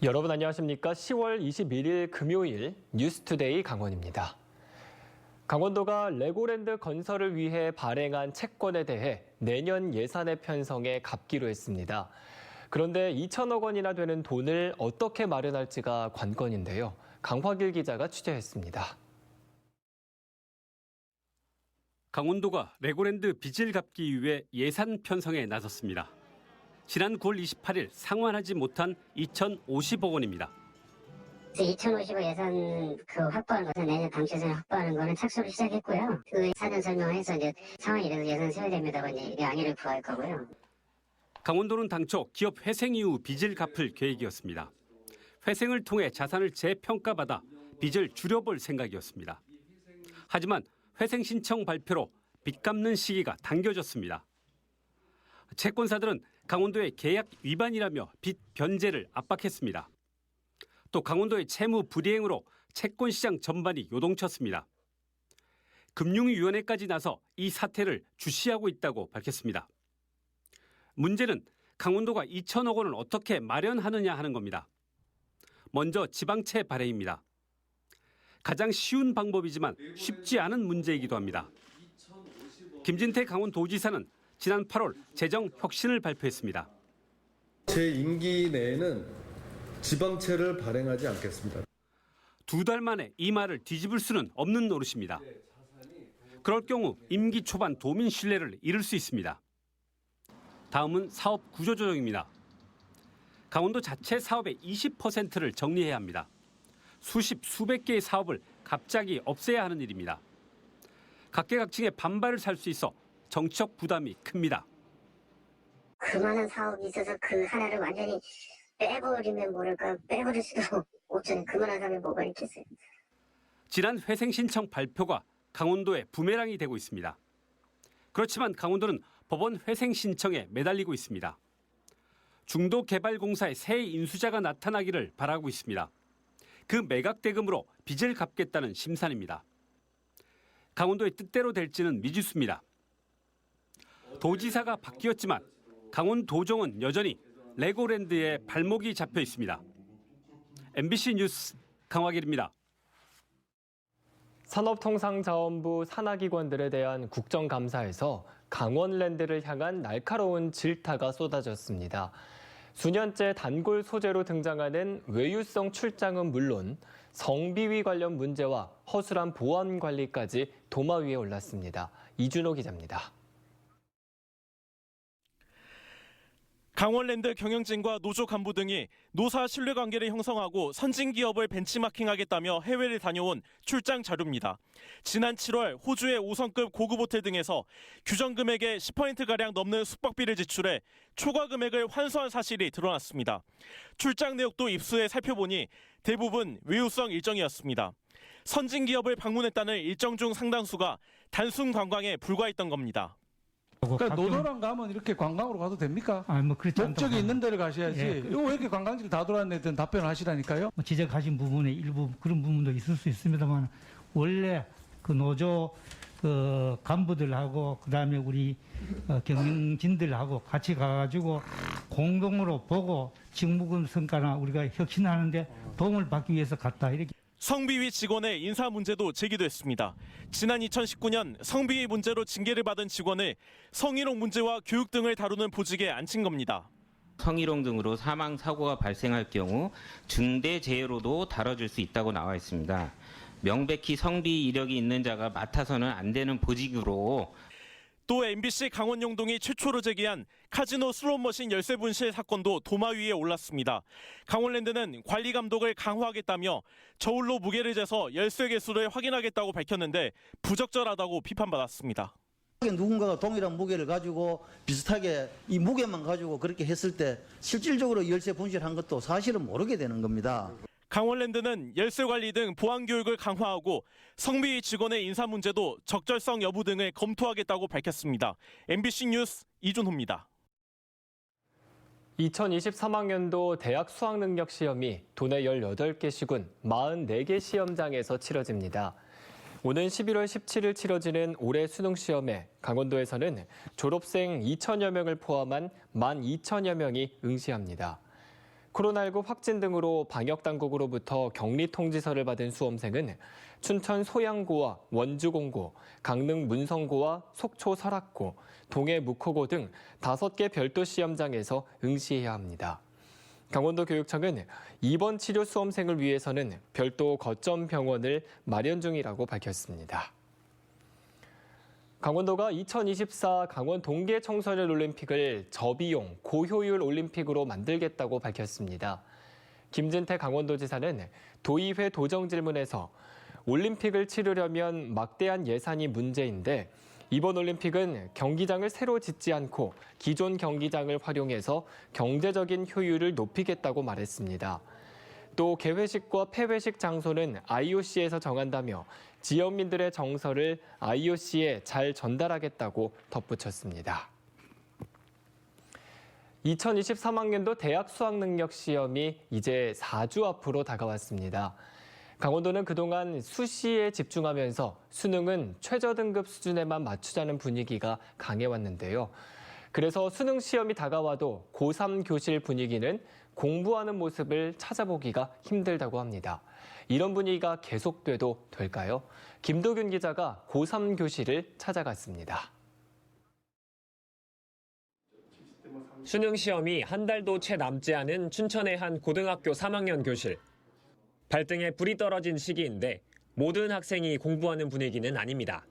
여러분 안녕하십니까? 10월 21일 금요일 뉴스투데이 강원입니다. 강원도가 레고랜드 건설을 위해 발행한 채권에 대해 내년 예산에 편성해 갚기로 했습니다. 그런데 2천억 원이나 되는 돈을 어떻게 마련할지가 관건인데요. 강화길 기자가 취재했습니다. 강원도가 레고랜드 빚을 갚기 위해 예산 편성에 나섰습니다. 지난 9월 28일 상환하지 못한 2,050억 원입니다. 2,050억 예산 확보하는 것은 내년 다음 주에 확보하는 거는 착수를 시작했고요. 그 사전 설명해서 이제 상황이 돼서 예산 세워야 됩니다고 이제 양해를 구할 거고요. 강원도는 당초 기업 회생 이후 빚을 갚을 계획이었습니다. 회생을 통해 자산을 재평가받아 빚을 줄여볼 생각이었습니다. 하지만 회생 신청 발표로 빚 갚는 시기가 당겨졌습니다. 채권사들은 강원도의 계약 위반이라며 빚 변제를 압박했습니다. 또 강원도의 채무 불이행으로 채권 시장 전반이 요동쳤습니다. 금융위원회까지 나서 이 사태를 주시하고 있다고 밝혔습니다. 문제는 강원도가 2천억 원을 어떻게 마련하느냐 하는 겁니다. 먼저 지방채 발행입니다. 가장 쉬운 방법이지만 쉽지 않은 문제이기도 합니다. 김진태 강원도지사는 지난 8월 재정 혁신을 발표했습니다. 제 임기 내에는 지방채를 발행하지 않겠습니다. 2달 만에 이 말을 뒤집을 수는 없는 노릇입니다. 그럴 경우 임기 초반 도민 신뢰를 잃을 수 있습니다. 다음은 사업 구조조정입니다. 강원도 자체 사업의 20%를 정리해야 합니다. 수백 개의 사업을 갑자기 없애야 하는 일입니다. 각계각층의 반발을 살 수 있어 정치적 부담이 큽니다. 그 많은 사업이 있어서 그 하나를 완전히 빼버리면 모를까 빼버릴 수도 없잖아요. 그만한 사업이 뭐가 있겠어요. 지난 회생 신청 발표가 강원도의 부메랑이 되고 있습니다. 그렇지만 강원도는 법원 회생 신청에 매달리고 있습니다. 중도개발공사의 새 인수자가 나타나기를 바라고 있습니다. 그 매각 대금으로 빚을 갚겠다는 심산입니다. 강원도의 뜻대로 될지는 미지수입니다. 도지사가 바뀌었지만 강원도정은 여전히 레고랜드에 발목이 잡혀 있습니다. MBC 뉴스 강화길입니다. 산업통상자원부 산하기관들에 대한 국정감사에서 강원랜드를 향한 날카로운 질타가 쏟아졌습니다. 수년째 단골 소재로 등장하는 외유성 출장은 물론 성비위 관련 문제와 허술한 보안 관리까지 도마 위에 올랐습니다. 이준호 기자입니다. 강원랜드 경영진과 노조 간부 등이 노사 신뢰관계를 형성하고 선진 기업을 벤치마킹하겠다며 해외를 다녀온 출장 자료입니다. 지난 7월 호주의 5성급 고급 호텔 등에서 규정 금액의 10%가량 넘는 숙박비를 지출해 초과 금액을 환수한 사실이 드러났습니다. 출장 내역도 입수해 살펴보니 대부분 외유성 일정이었습니다. 선진 기업을 방문했다는 일정 중 상당수가 단순 관광에 불과했던 겁니다. 그러니까 노도랑 가면 이렇게 관광으로 가도 됩니까? 그렇지 목적이 있는 데를 가셔야지. 예, 이거 왜 이렇게 관광지를 다 돌았는데 대한 답변을 하시라니까요. 지적하신 부분에 일부 그런 부분도 있을 수 있습니다만 원래 그 노조 간부들하고 그다음에 우리 경영진들하고 같이 가가지고 공동으로 보고 직무금 성과나 우리가 혁신하는데 도움을 받기 위해서 갔다 이렇게. 성비위 직원의 인사 문제도 제기됐습니다. 지난 2019년 성비위 문제로 징계를 받은 직원을 성희롱 문제와 교육 등을 다루는 보직에 앉힌 겁니다. 성희롱 등으로 사망 사고가 발생할 경우 중대재해로도 다뤄질 수 있다고 나와 있습니다. 명백히 성비 이력이 있는 자가 맡아서는 안 되는 보직으로. 또 MBC 강원영동이 최초로 제기한 카지노 슬롯머신 열쇠 분실 사건도 도마 위에 올랐습니다. 강원랜드는 관리 감독을 강화하겠다며 저울로 무게를 재서 열쇠 개수를 확인하겠다고 밝혔는데 부적절하다고 비판받았습니다. 누군가가 동일한 무게를 가지고 비슷하게 이 무게만 가지고 그렇게 했을 때 실질적으로 열쇠 분실한 것도 사실은 모르게 되는 겁니다. 강원랜드는 열쇠 관리 등 보안 교육을 강화하고 성비 직원의 인사 문제도 적절성 여부 등을 검토하겠다고 밝혔습니다. MBC 뉴스 이준호입니다. 2023학년도 대학 수학능력 시험이 도내 18개 시군 44개 시험장에서 치러집니다. 오는 11월 17일 치러지는 올해 수능 시험에 강원도에서는 졸업생 2천여 명을 포함한 12,000여 명이 응시합니다. 코로나19 확진 등으로 방역당국으로부터 격리 통지서를 받은 수험생은 춘천 소양고와 원주공고, 강릉 문성고와 속초 설악고, 동해 묵호고 등 5개 별도 시험장에서 응시해야 합니다. 강원도 교육청은 입원 치료 수험생을 위해서는 별도 거점 병원을 마련 중이라고 밝혔습니다. 강원도가 2024 강원 동계 청소년 올림픽을 저비용, 고효율 올림픽으로 만들겠다고 밝혔습니다. 김진태 강원도지사는 도의회 도정 질문에서 올림픽을 치르려면 막대한 예산이 문제인데 이번 올림픽은 경기장을 새로 짓지 않고 기존 경기장을 활용해서 경제적인 효율을 높이겠다고 말했습니다. 또 개회식과 폐회식 장소는 IOC에서 정한다며 지역민들의 정서를 IOC에 잘 전달하겠다고 덧붙였습니다. 2023학년도 대학 수학능력 시험이 이제 4주 앞으로 다가왔습니다. 강원도는 그동안 수시에 집중하면서 수능은 최저등급 수준에만 맞추자는 분위기가 강해왔는데요. 그래서 수능 시험이 다가와도 고3 교실 분위기는 공부하는 모습을 찾아보기가 힘들다고 합니다. 이런 분위기가 계속돼도 될까요? 김도균 기자가 고3 교실을 찾아갔습니다. 수능 시험이 한 달도 채 남지 않은 춘천의 한 고등학교 3학년 교실. 발등에 불이 떨어진 시기인데 모든 학생이 공부하는 분위기는 아닙니다.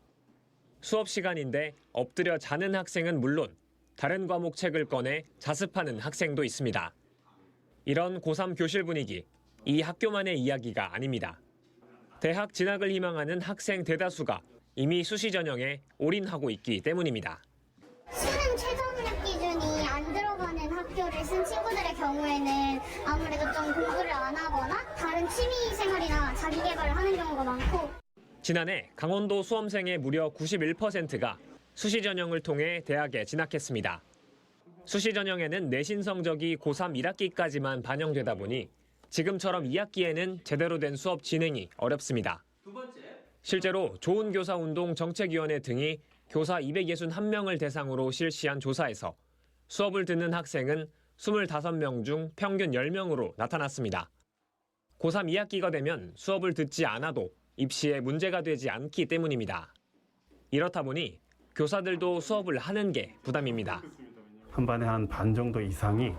수업 시간인데 엎드려 자는 학생은 물론 다른 과목 책을 꺼내 자습하는 학생도 있습니다. 이런 고3 교실 분위기, 이 학교만의 이야기가 아닙니다. 대학 진학을 희망하는 학생 대다수가 이미 수시 전형에 올인하고 있기 때문입니다. 수능 최저능력 기준이 안 들어가는 학교를 쓴 친구들의 경우에는 아무래도 좀 공부를 안 하거나 다른 취미 생활이나 자기 개발을 하는 경우가 많고, 지난해 강원도 수험생의 무려 91%가 수시 전형을 통해 대학에 진학했습니다. 수시 전형에는 내신 성적이 고3 1학기까지만 반영되다 보니 지금처럼 2학기에는 제대로 된 수업 진행이 어렵습니다. 실제로 좋은교사운동 정책위원회 등이 교사 261명을 대상으로 실시한 조사에서 수업을 듣는 학생은 25명 중 평균 10명으로 나타났습니다. 고3 2학기가 되면 수업을 듣지 않아도 입시에 문제가 되지 않기 때문입니다. 이렇다 보니 교사들도 수업을 하는 게 부담입니다. 한 반에 한 반 정도 이상이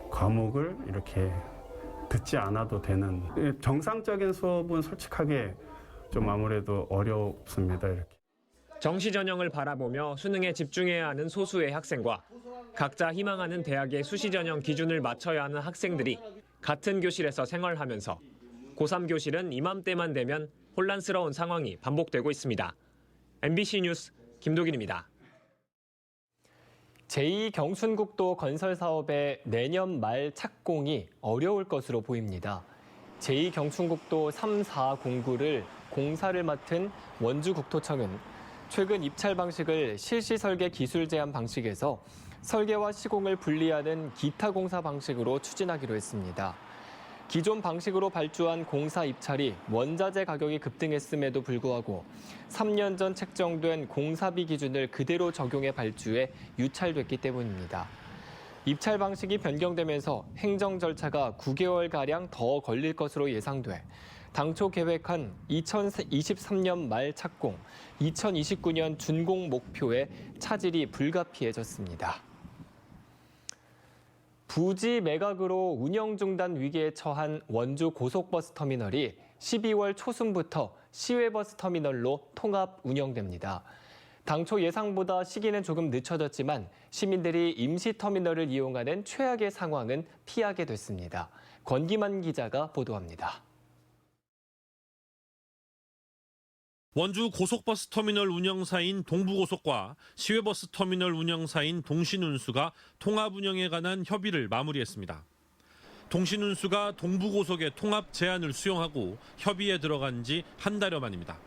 과목을 이렇게 듣지 않아도 되는, 정상적인 수업은 솔직하게 좀 아무래도 어렵습니다. 이렇게. 정시 전형을 바라보며 수능에 집중해야 하는 소수의 학생과 각자 희망하는 대학의 수시 전형 기준을 맞춰야 하는 학생들이 같은 교실에서 생활하면서 고3 교실은 이맘때만 되면 혼란스러운 상황이 반복되고 있습니다. MBC 뉴스 김도균입니다. 제2경춘국도 건설 사업의 내년 말 착공이 어려울 것으로 보입니다. 제2경춘국도 3, 4 공구를 공사를 맡은 원주국토청은 최근 입찰 방식을 실시 설계 기술 제한 방식에서 설계와 시공을 분리하는 기타 공사 방식으로 추진하기로 했습니다. 기존 방식으로 발주한 공사 입찰이 원자재 가격이 급등했음에도 불구하고 3년 전 책정된 공사비 기준을 그대로 적용해 발주해 유찰됐기 때문입니다. 입찰 방식이 변경되면서 행정 절차가 9개월가량 더 걸릴 것으로 예상돼 당초 계획한 2023년 말 착공, 2029년 준공 목표에 차질이 불가피해졌습니다. 부지 매각으로 운영 중단 위기에 처한 원주 고속버스 터미널이 12월 초순부터 시외버스 터미널로 통합 운영됩니다. 당초 예상보다 시기는 조금 늦춰졌지만 시민들이 임시 터미널을 이용하는 최악의 상황은 피하게 됐습니다. 권기만 기자가 보도합니다. 원주 고속버스 터미널 운영사인 동부고속과 시외버스 터미널 운영사인 동신운수가 통합 운영에 관한 협의를 마무리했습니다. 동신운수가 동부고속의 통합 제안을 수용하고 협의에 들어간 지 한 달여 만입니다.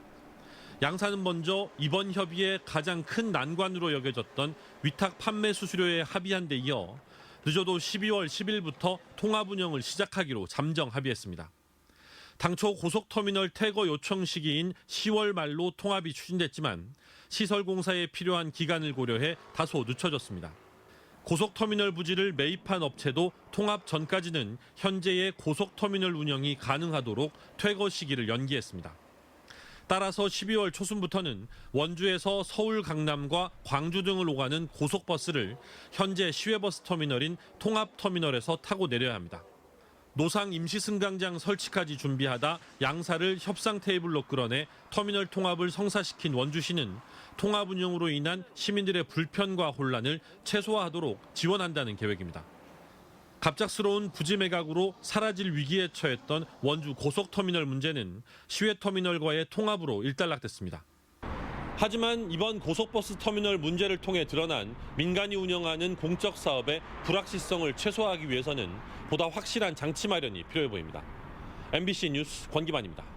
양사는 먼저 이번 협의의 가장 큰 난관으로 여겨졌던 위탁 판매 수수료에 합의한 데 이어 늦어도 12월 10일부터 통합 운영을 시작하기로 잠정 합의했습니다. 당초 고속터미널 퇴거 요청 시기인 10월 말로 통합이 추진됐지만 시설 공사에 필요한 기간을 고려해 다소 늦춰졌습니다. 고속터미널 부지를 매입한 업체도 통합 전까지는 현재의 고속터미널 운영이 가능하도록 퇴거 시기를 연기했습니다. 따라서 12월 초순부터는 원주에서 서울 강남과 광주 등을 오가는 고속버스를 현재 시외버스 터미널인 통합터미널에서 타고 내려야 합니다. 노상 임시승강장 설치까지 준비하다 양사를 협상 테이블로 끌어내 터미널 통합을 성사시킨 원주시는 통합 운영으로 인한 시민들의 불편과 혼란을 최소화하도록 지원한다는 계획입니다. 갑작스러운 부지 매각으로 사라질 위기에 처했던 원주 고속터미널 문제는 시외터미널과의 통합으로 일단락됐습니다. 하지만 이번 고속버스 터미널 문제를 통해 드러난 민간이 운영하는 공적 사업의 불확실성을 최소화하기 위해서는 보다 확실한 장치 마련이 필요해 보입니다. MBC 뉴스 권기만입니다.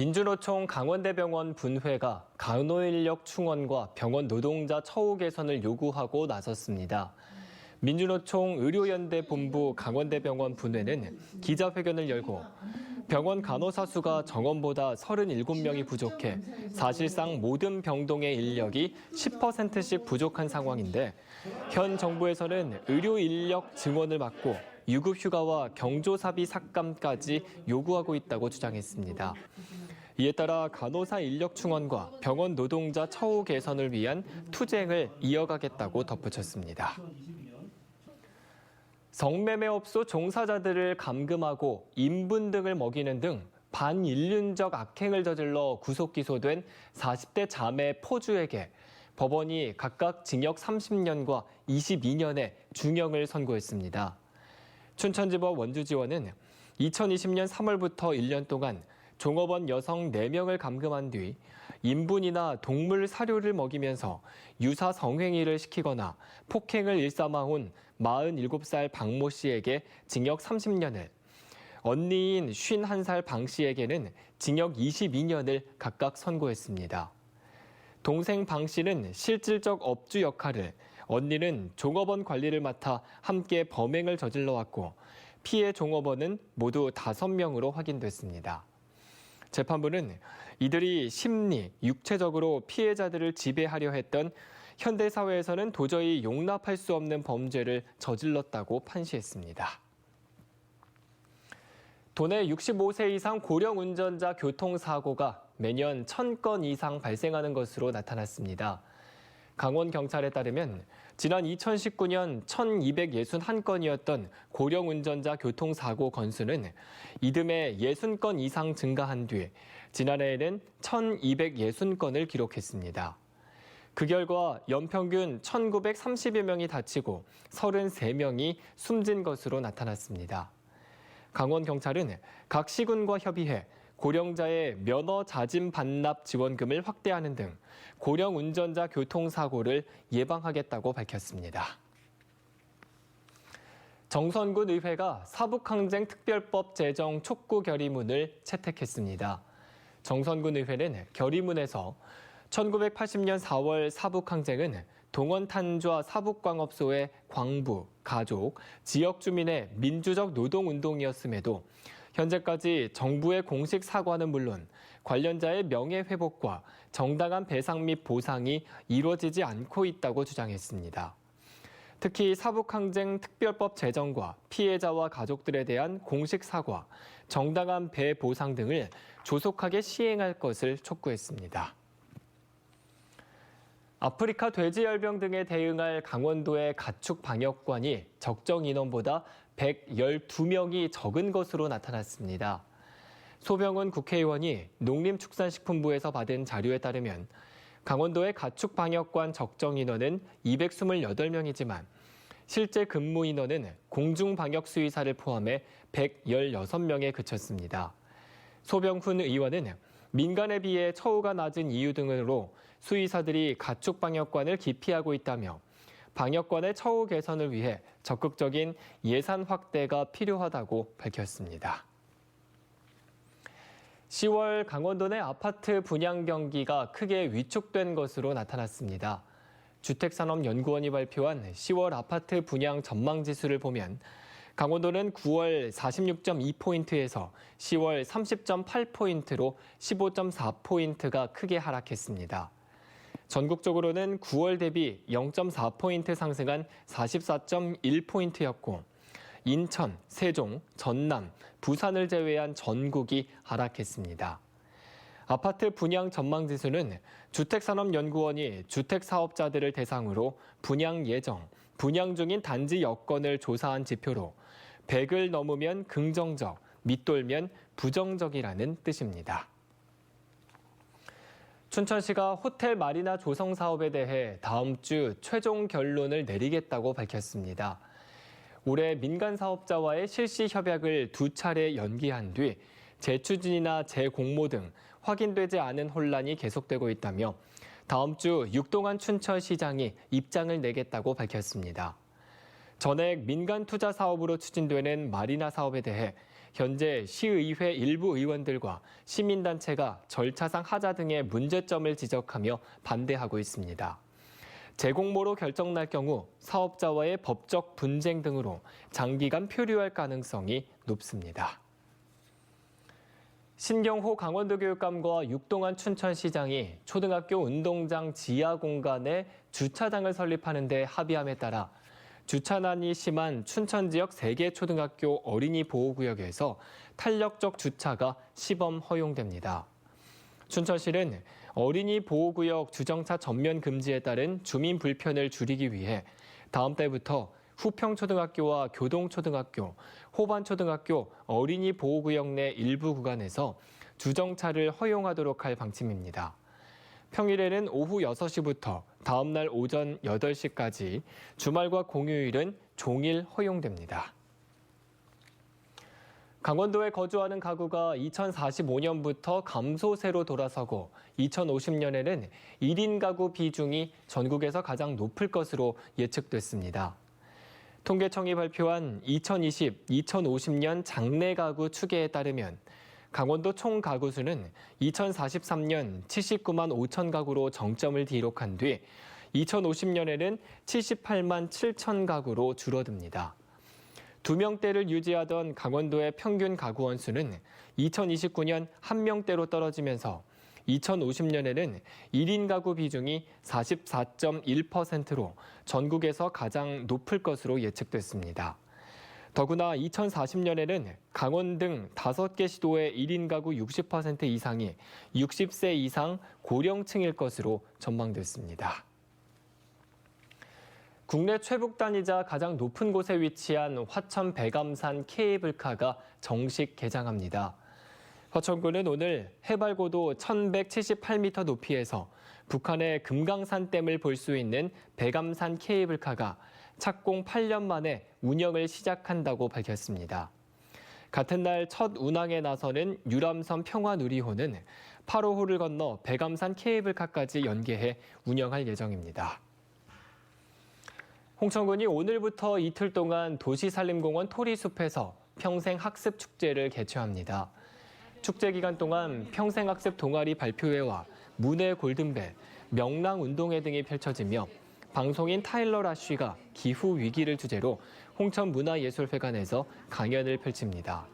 민주노총 강원대병원 분회가 간호인력 충원과 병원 노동자 처우 개선을 요구하고 나섰습니다. 민주노총 의료연대 본부 강원대병원 분회는 기자회견을 열고 병원 간호사 수가 정원보다 37명이 부족해 사실상 모든 병동의 인력이 10%씩 부족한 상황인데 현 정부에서는 의료 인력 증원을 막고 유급휴가와 경조사비 삭감까지 요구하고 있다고 주장했습니다. 이에 따라 간호사 인력 충원과 병원 노동자 처우 개선을 위한 투쟁을 이어가겠다고 덧붙였습니다. 성매매업소 종사자들을 감금하고 인분 등을 먹이는 등 반인륜적 악행을 저질러 구속 기소된 40대 자매 포주에게 법원이 각각 징역 30년과 22년의 중형을 선고했습니다. 춘천지법 원주지원은 2020년 3월부터 1년 동안 종업원 여성 4명을 감금한 뒤 인분이나 동물 사료를 먹이면서 유사 성행위를 시키거나 폭행을 일삼아온 47살 박모 씨에게 징역 30년을, 언니인 51살 방 씨에게는 징역 22년을 각각 선고했습니다. 동생 방 씨는 실질적 업주 역할을, 언니는 종업원 관리를 맡아 함께 범행을 저질러 왔고 피해 종업원은 모두 5명으로 확인됐습니다. 재판부는 이들이 심리, 육체적으로 피해자들을 지배하려 했던 현대사회에서는 도저히 용납할 수 없는 범죄를 저질렀다고 판시했습니다. 도내 65세 이상 고령 운전자 교통사고가 매년 1000건 이상 발생하는 것으로 나타났습니다. 강원경찰에 따르면 지난 2019년 1261건이었던 고령 운전자 교통사고 건수는 이듬해 60건 이상 증가한 뒤 지난해에는 1260건을 기록했습니다. 그 결과 연평균 1930여 명이 다치고 33명이 숨진 것으로 나타났습니다. 강원경찰은 각 시군과 협의해 고령자의 면허 자진 반납 지원금을 확대하는 등 고령 운전자 교통사고를 예방하겠다고 밝혔습니다. 정선군 의회가 사북항쟁 특별법 제정 촉구 결의문을 채택했습니다. 정선군 의회는 결의문에서 1980년 4월 사북항쟁은 동원탄좌 사북광업소의 광부, 가족, 지역 주민의 민주적 노동운동이었음에도 현재까지 정부의 공식 사과는 물론 관련자의 명예회복과 정당한 배상 및 보상이 이루어지지 않고 있다고 주장했습니다. 특히 사북항쟁 특별법 제정과 피해자와 가족들에 대한 공식 사과, 정당한 배보상 등을 조속하게 시행할 것을 촉구했습니다. 아프리카 돼지열병 등에 대응할 강원도의 가축 방역관이 적정 인원보다 112명이 적은 것으로 나타났습니다. 소병훈 국회의원이 농림축산식품부에서 받은 자료에 따르면 강원도의 가축 방역관 적정 인원은 228명이지만 실제 근무 인원은 공중방역수의사를 포함해 116명에 그쳤습니다. 소병훈 의원은 민간에 비해 처우가 낮은 이유 등으로 수의사들이 가축 방역관을 기피하고 있다며 방역관의 처우 개선을 위해 적극적인 예산 확대가 필요하다고 밝혔습니다. 10월 강원도 내 아파트 분양 경기가 크게 위축된 것으로 나타났습니다. 주택산업연구원이 발표한 10월 아파트 분양 전망지수를 보면 강원도는 9월 46.2포인트에서 10월 30.8포인트로 15.4포인트가 크게 하락했습니다. 전국적으로는 9월 대비 0.4포인트 상승한 44.1포인트였고 인천, 세종, 전남, 부산을 제외한 전국이 하락했습니다. 아파트 분양 전망지수는 주택산업연구원이 주택사업자들을 대상으로 분양 예정, 분양 중인 단지 여건을 조사한 지표로 100을 넘으면 긍정적, 밑돌면 부정적이라는 뜻입니다. 춘천시가 호텔 마리나 조성 사업에 대해 다음 주 최종 결론을 내리겠다고 밝혔습니다. 올해 민간 사업자와의 실시 협약을 2차례 연기한 뒤 재추진이나 재공모 등 확인되지 않은 혼란이 계속되고 있다며 다음 주 육동환 춘천시장이 입장을 내겠다고 밝혔습니다. 전액 민간 투자 사업으로 추진되는 마리나 사업에 대해 현재 시의회 일부 의원들과 시민단체가 절차상 하자 등의 문제점을 지적하며 반대하고 있습니다. 재공모로 결정날 경우 사업자와의 법적 분쟁 등으로 장기간 표류할 가능성이 높습니다. 신경호 강원도 교육감과 육동환 춘천시장이 초등학교 운동장 지하 공간에 주차장을 설립하는 데 합의함에 따라 주차난이 심한 춘천 지역 3개 초등학교 어린이 보호구역에서 탄력적 주차가 시범 허용됩니다. 춘천시는 어린이 보호구역 주정차 전면 금지에 따른 주민 불편을 줄이기 위해 다음 달부터 후평초등학교와 교동초등학교, 호반초등학교 어린이 보호구역 내 일부 구간에서 주정차를 허용하도록 할 방침입니다. 평일에는 오후 6시부터 다음 날 오전 8시까지, 주말과 공휴일은 종일 허용됩니다. 강원도에 거주하는 가구가 2045년부터 감소세로 돌아서고 2050년에는 1인 가구 비중이 전국에서 가장 높을 것으로 예측됐습니다. 통계청이 발표한 2020-2050년 장래 가구 추계에 따르면 강원도 총 가구 수는 2043년 79만 5천 가구로 정점을 기록한 뒤 2050년에는 78만 7천 가구로 줄어듭니다. 2명대를 유지하던 강원도의 평균 가구 원수는 2029년 1명대로 떨어지면서 2050년에는 1인 가구 비중이 44.1%로 전국에서 가장 높을 것으로 예측됐습니다. 더구나 2040년에는 강원 등 5개 시도의 1인 가구 60% 이상이 60세 이상 고령층일 것으로 전망됐습니다. 국내 최북단이자 가장 높은 곳에 위치한 화천 백암산 케이블카가 정식 개장합니다. 화천군은 오늘 해발고도 1178m 높이에서 북한의 금강산댐을 볼 수 있는 백암산 케이블카가 착공 8년 만에 운영을 시작한다고 밝혔습니다. 같은 날 첫 운항에 나서는 유람선 평화누리호는 8호호를 건너 백암산 케이블카까지 연계해 운영할 예정입니다. 홍천군이 오늘부터 이틀 동안 도시산림공원 토리숲에서 평생학습축제를 개최합니다. 축제 기간 동안 평생학습 동아리 발표회와 문해 골든벨, 명랑운동회 등이 펼쳐지며 방송인 타일러 라쉬가 기후 위기를 주제로 홍천문화예술회관에서 강연을 펼칩니다.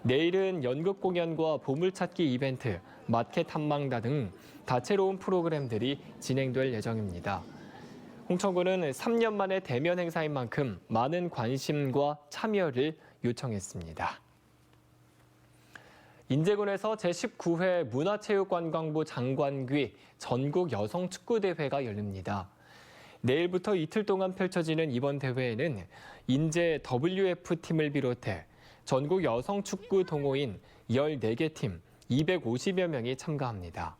내일은 연극 공연과 보물찾기 이벤트, 마켓 탐방다 등 다채로운 프로그램들이 진행될 예정입니다. 홍천군은 3년 만에 대면 행사인 만큼 많은 관심과 참여를 요청했습니다. 인제군에서 제19회 문화체육관광부 장관귀 전국 여성축구대회가 열립니다. 내일부터 이틀 동안 펼쳐지는 이번 대회에는 인제 WF팀을 비롯해 전국 여성축구 동호인 14개 팀 250여 명이 참가합니다.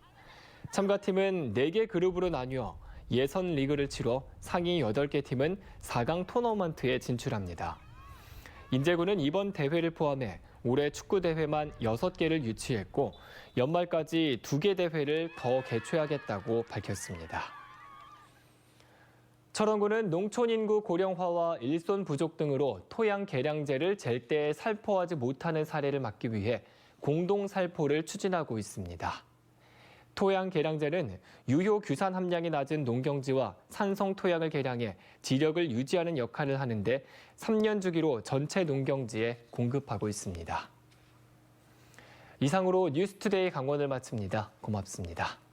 참가팀은 4개 그룹으로 나뉘어 예선 리그를 치러 상위 8개 팀은 4강 토너먼트에 진출합니다. 인제군은 이번 대회를 포함해 올해 축구대회만 6개를 유치했고 연말까지 2개 대회를 더 개최하겠다고 밝혔습니다. 철원군은 농촌 인구 고령화와 일손 부족 등으로 토양 개량제를 제때 살포하지 못하는 사례를 막기 위해 공동 살포를 추진하고 있습니다. 토양 개량제는 유효 규산 함량이 낮은 농경지와 산성 토양을 개량해 지력을 유지하는 역할을 하는데 3년 주기로 전체 농경지에 공급하고 있습니다. 이상으로 뉴스투데이 강원을 마칩니다. 고맙습니다.